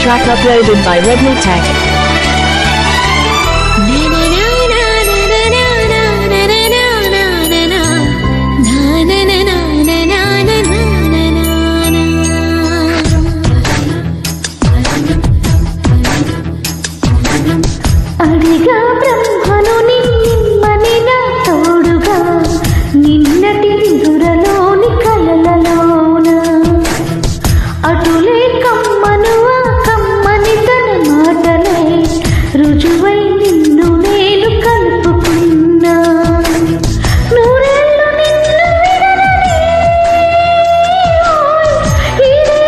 track uploaded by Redmi Tech. అడిగా బ్రహ్మను నిమ్మని నా తోడుగా నిన్నటి దురలోని కలలలోన అటులే కమ్మను ఆ కమ్మని తన మాటలే రుజువై నిన్ను నేను కలుపుకున్నా నూరేళ్ళు నిన్ను విడనని ఇదే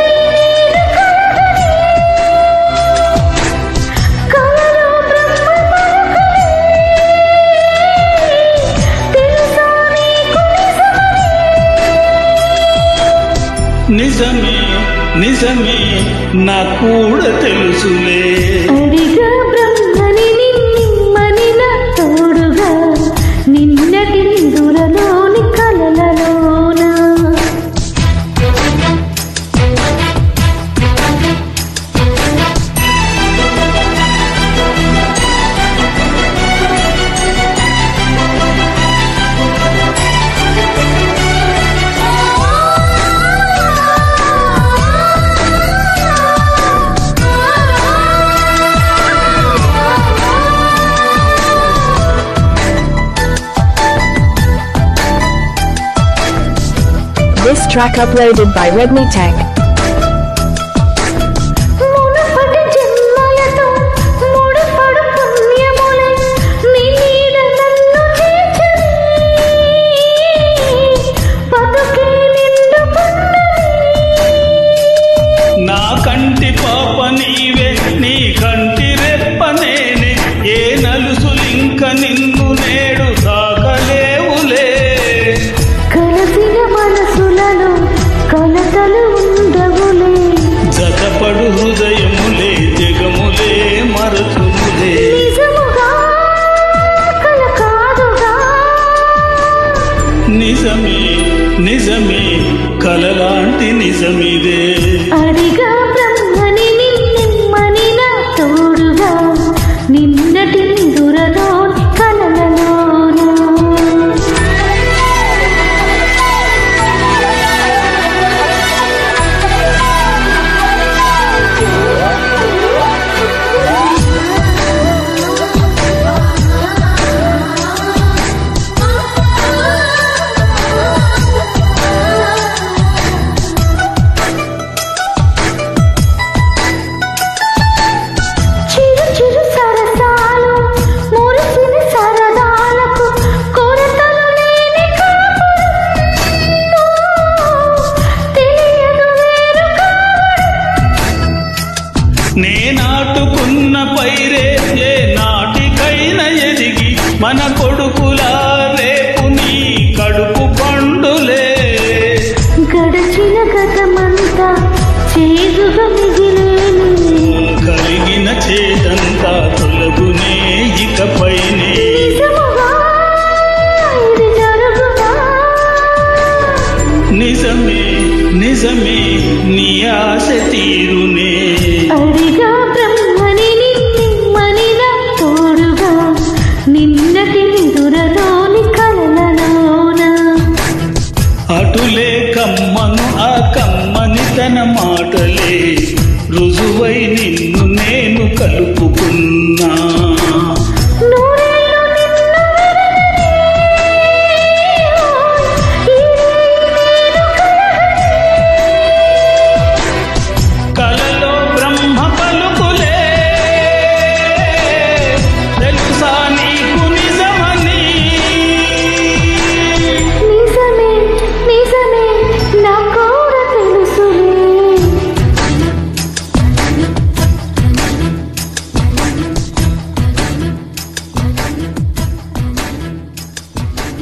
కలలో నిజమే నిజమే నా కూడా తెలుసులే అడిగా బ్రహ్మని నిమ్మని నా తోడుగా నిన్నటి దురలోని కలలలోన This track uploaded by Redmi Tech. మునుపటి జన్మలతో ముడిపడు పుణ్యములే నీ నీడ నన్ను చేర్చని బతుకే నిండుకున్నది నా కంటి పాప నీవే నీ కంటి రెప్ప నేనే ఏ నలుసులింక నిన్ను నేడు సాగలేవులే కలసిన మనసులలో కలతలు ఉండవులే జతపడు హృదయములే జగములే మరచుములే నిజముగా కల కాదుగా నిజమే నిజమే కలలాంటి నిజమిదే అడిగా బ్రహ్మని నిమ్మని నా తోడుగా నిన్నటి దురలోని కలలలోన చిరు చిరు సరసాలు మురిసిన సరదాలకు కొరతలు లేని కాపురం తెలియదు వేరు నే నాటుకున్న పైరే ఏ నాటికైనా ఎదిగి మన కొడుకులా రేపు నీ కడుపు పండులే గడచిన గతమంతా చేదుగా మిగిలేని కలిగిన చేదంతా తొలగునే ఇకపైనే నిజముగా ఇది జరుగునా నిజమే నిజమే నీ ఆశ తీరునే అడిగా బ్రహ్మని నిమ్మని నా తోడుగా నిన్నటి దురలోని కలలలోన అటులే కమ్మను ఆ కమ్మని తన మాటలే రుజువై నిన్ను నేను కలుపుకున్నా